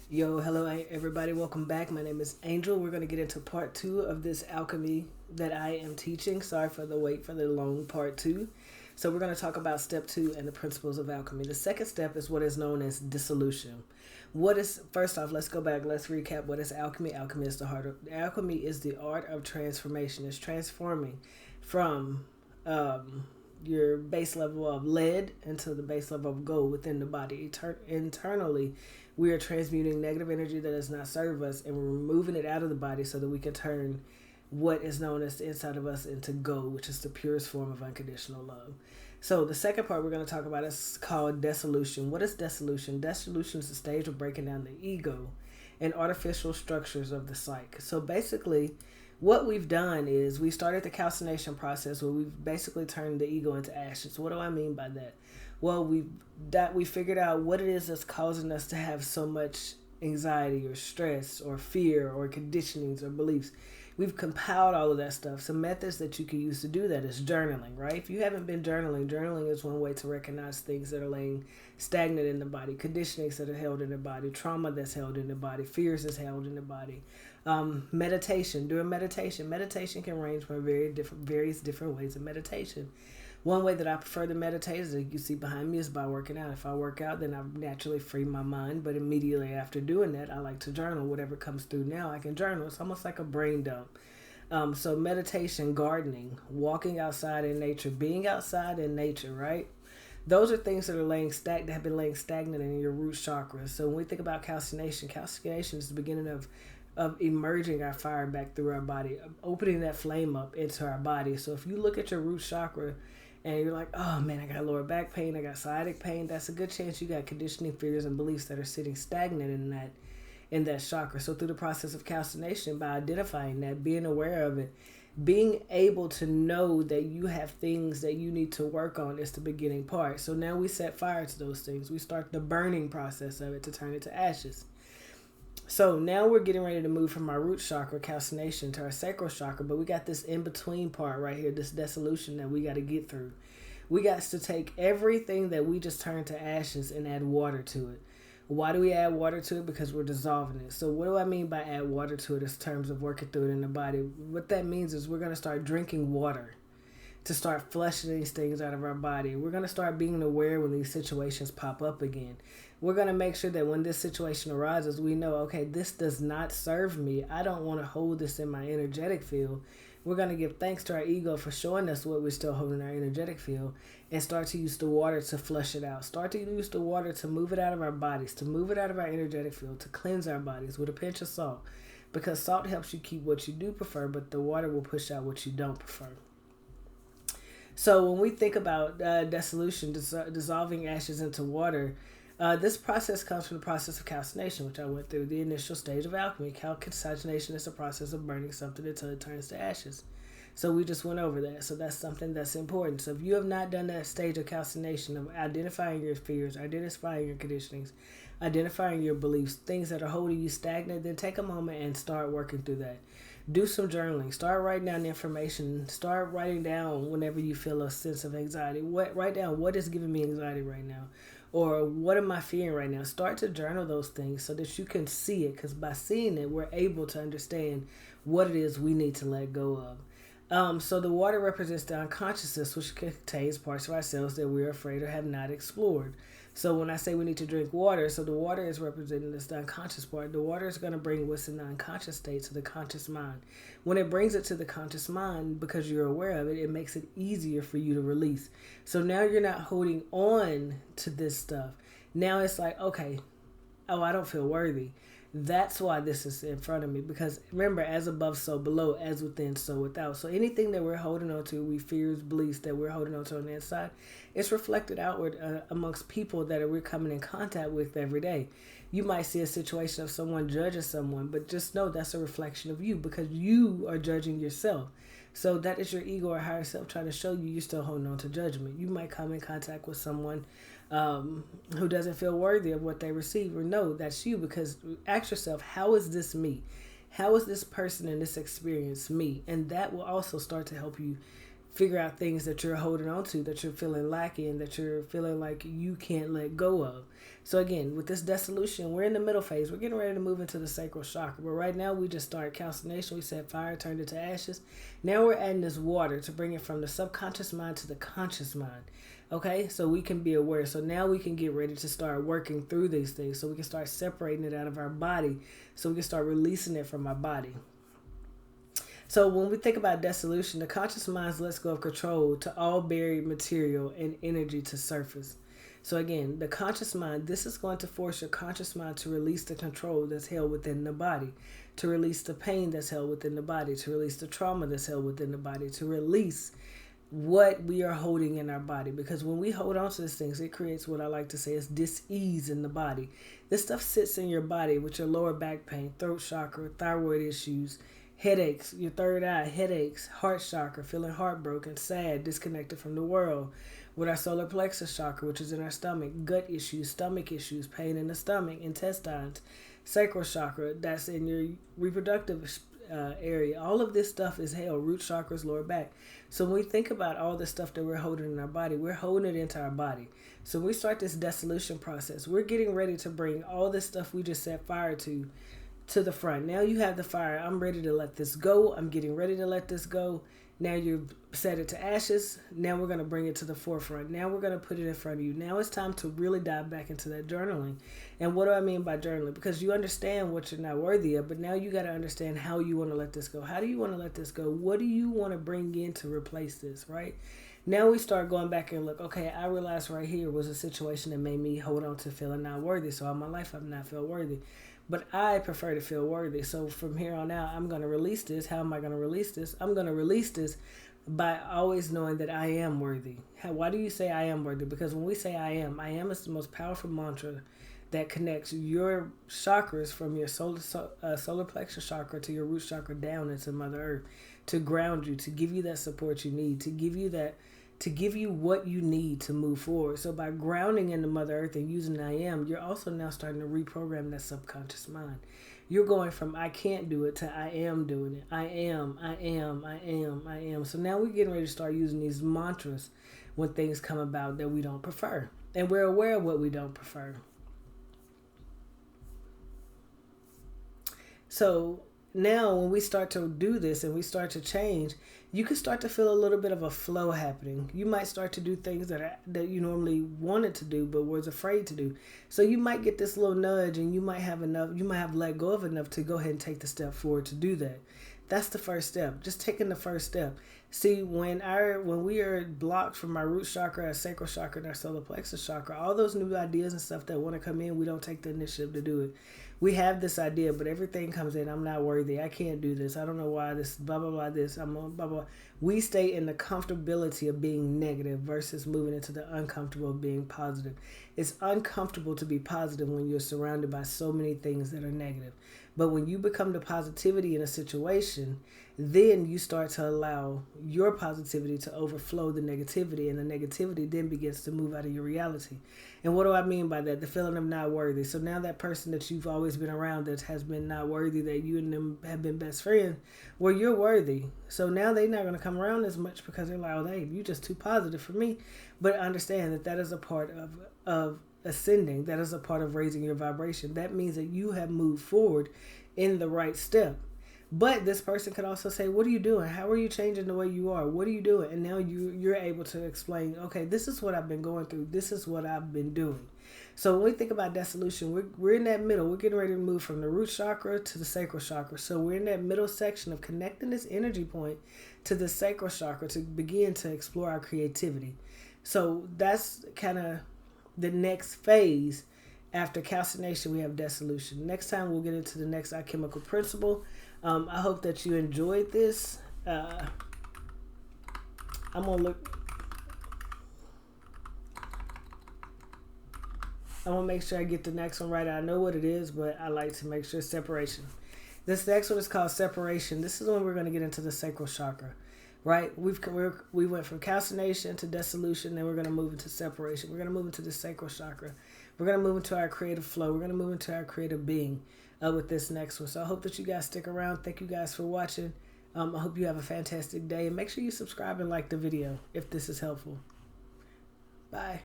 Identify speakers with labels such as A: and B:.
A: Yo, hello everybody, welcome back. My name is Angel. We're going to get into part 2 of this alchemy that I am teaching. Sorry for the wait for the long part 2. So we're going to talk about step 2 and the principles of alchemy. The second step is what is known as dissolution. First off, let's go back, let's recap what is alchemy. Alchemy is the art of transformation. It's transforming from your base level of lead into the base level of gold within the body. Internally, we are transmuting negative energy that does not serve us, and we're removing it out of the body so that we can turn what is known as the inside of us into gold, which is the purest form of unconditional love. So the second part we're going to talk about is called dissolution. What is dissolution? Dissolution is the stage of breaking down the ego and artificial structures of the psyche. So basically, what we've done is we started the calcination process where we've basically turned the ego into ashes. What do I mean by that? Well, we figured out what it is that's causing us to have so much anxiety or stress or fear or conditionings or beliefs. We've compiled all of that stuff. Some methods that you can use to do that is journaling, right? If you haven't been journaling is one way to recognize things that are laying stagnant in the body, conditionings that are held in the body, trauma that's held in the body, fears that's held in the body. Meditation. During meditation can range from various different ways of meditation. One way that I prefer to meditate, as you see behind me, is by working out. If I work out, then I naturally free my mind. But immediately after doing that, I like to journal. Whatever comes through now, I can journal. It's almost like a brain dump. So meditation, gardening, walking outside in nature, being outside in nature, right? Those are things that have been laying stagnant in your root chakras. So when we think about calcination is the beginning of emerging our fire back through our body, opening that flame up into our body. So if you look at your root chakra, and you're like, oh man, I got lower back pain, I got sciatic pain, that's a good chance you got conditioning, fears, and beliefs that are sitting stagnant in that chakra. So through the process of calcination, by identifying that, being aware of it, being able to know that you have things that you need to work on is the beginning part. So now we set fire to those things. We start the burning process of it to turn it to ashes. So now we're getting ready to move from our root chakra, calcination, to our sacral chakra, but we got this in-between part right here, this dissolution that we got to get through. We got to take everything that we just turned to ashes and add water to it. Why do we add water to it? Because we're dissolving it. So what do I mean by add water to it in terms of working through it in the body? What that means is we're going to start drinking water to start flushing these things out of our body. We're going to start being aware when these situations pop up again. We're going to make sure that when this situation arises, we know, okay, this does not serve me. I don't want to hold this in my energetic field. We're going to give thanks to our ego for showing us what we're still holding in our energetic field, and start to use the water to flush it out. Start to use the water to move it out of our bodies, to move it out of our energetic field, to cleanse our bodies with a pinch of salt. Because salt helps you keep what you do prefer, but the water will push out what you don't prefer. So when we think about dissolution, dissolving ashes into water, this process comes from the process of calcination, which I went through, the initial stage of alchemy. Calcination is the process of burning something until it turns to ashes. So we just went over that. So that's something that's important. So if you have not done that stage of calcination, of identifying your fears, identifying your conditionings, identifying your beliefs, things that are holding you stagnant, then take a moment and start working through that. Do some journaling. Start writing down the information. Start writing down whenever you feel a sense of anxiety. Write down what is giving me anxiety right now, or what am I fearing right now. Start to journal those things so that you can see it, because by seeing it, we're able to understand what it is we need to let go of. So the water represents the unconsciousness, which contains parts of ourselves that we're afraid or have not explored. So when I say we need to drink water, so the water is representing this the unconscious part. The water is going to bring what's in the unconscious state to the conscious mind. When it brings it to the conscious mind, because you're aware of it, it makes it easier for you to release. So now you're not holding on to this stuff. Now it's like, okay, oh, I don't feel worthy. That's why this is in front of me. Because remember, as above, so below, as within, so without. So anything that we're holding on to, we fears, beliefs that we're holding on to on the inside, it's reflected outward amongst people that we're coming in contact with every day. You might see a situation of someone judging someone, but just know that's a reflection of you, because you are judging yourself. So that is your ego or higher self trying to show you you're still holding on to judgment. You might come in contact with someone who doesn't feel worthy of what they receive, or no, that's you, because ask yourself, how is this me? How is this person in this experience me? And that will also start to help you figure out things that you're holding on to, that you're feeling lacking, that you're feeling like you can't let go of. So again, with this dissolution, we're in the middle phase. We're getting ready to move into the sacral chakra. But right now, we just started calcination. We set fire, turned it to ashes. Now we're adding this water to bring it from the subconscious mind to the conscious mind. Okay, so we can be aware. So now we can get ready to start working through these things. So we can start separating it out of our body. So we can start releasing it from our body. So when we think about dissolution, the conscious mind lets go of control to all buried material and energy to surface. So again, the conscious mind, this is going to force your conscious mind to release the control that's held within the body, to release the pain that's held within the body, to release the trauma that's held within the body, to release what we are holding in our body. Because when we hold on to these things, it creates what I like to say is dis-ease in the body. This stuff sits in your body with your lower back pain, throat chakra, thyroid issues, headaches, your third eye, headaches, heart chakra, feeling heartbroken, sad, disconnected from the world. With our solar plexus chakra, which is in our stomach, gut issues, stomach issues, pain in the stomach, intestines, sacral chakra, that's in your reproductive area. All of this stuff is held, root chakras, lower back. So when we think about all the stuff that we're holding in our body, we're holding it into our body. So when we start this dissolution process, we're getting ready to bring all this stuff we just set fire to the front. Now you have the fire. I'm ready to let this go. I'm getting ready to let this go. Now you've set it to ashes. Now we're going to bring it to the forefront. Now we're going to put it in front of you. Now it's time to really dive back into that journaling. And what do I mean by journaling? Because you understand what you're not worthy of, but now you got to understand how you want to let this go. How do you want to let this go? What do you want to bring in to replace this, right? Now we start going back and look, okay, I realized right here was a situation that made me hold on to feeling not worthy. So all my life I've not felt worthy. But I prefer to feel worthy. So from here on out, I'm going to release this. How am I going to release this? I'm going to release this by always knowing that I am worthy. Why do you say I am worthy? Because when we say I am is the most powerful mantra that connects your chakras from your solar plexus chakra to your root chakra down into Mother Earth, to ground you, to give you that support you need, to give you what you need to move forward. So by grounding into Mother Earth and using I am, you're also now starting to reprogram that subconscious mind. You're going from I can't do it to I am doing it. I am. So now we're getting ready to start using these mantras when things come about that we don't prefer. And we're aware of what we don't prefer. So now when we start to do this and we start to change, you can start to feel a little bit of a flow happening. You might start to do things that you normally wanted to do but was afraid to do. So you might get this little nudge and you might have let go of enough to go ahead and take the step forward to do that. That's the first step. Just taking the first step. See, when we are blocked from our root chakra, our sacral chakra, and our solar plexus chakra, all those new ideas and stuff that want to come in, we don't take the initiative to do it. We have this idea, but everything comes in. I'm not worthy. I can't do this. I don't know why this, blah, blah, blah, this. I'm blah, blah. We stay in the comfortability of being negative versus moving into the uncomfortable of being positive. It's uncomfortable to be positive when you're surrounded by so many things that are negative. But when you become the positivity in a situation, then you start to allow your positivity to overflow the negativity, and the negativity then begins to move out of your reality. And what do I mean by that? The feeling of not worthy. So now that person that you've always been around that has been not worthy, that you and them have been best friends, well, you're worthy. So now they're not going to come around as much because they're like, oh, hey, you're just too positive for me. But understand that that is a part of ascending. That is a part of raising your vibration. That means that you have moved forward in the right step. But this person could also say, what are you doing? How are you changing the way you are? What are you doing? And now you're able to explain, okay, this is what I've been going through. This is what I've been doing. So when we think about dissolution, we're in that middle. We're getting ready to move from the root chakra to the sacral chakra. So we're in that middle section of connecting this energy point to the sacral chakra to begin to explore our creativity. So that's kind of the next phase. After calcination, we have dissolution. Next time, we'll get into the next alchemical principle. I hope that you enjoyed this. I'm going to make sure I get the next one right. I know what it is, but I like to make sure separation. This next one is called separation. This is when we're going to get into the sacral chakra, right? We went from calcination to dissolution, then we're going to move into separation. We're going to move into the sacral chakra. We're going to move into our creative flow. We're going to move into our creative being with this next one. So I hope that you guys stick around. Thank you guys for watching. I hope you have a fantastic day, and make sure you subscribe and like the video if this is helpful. Bye.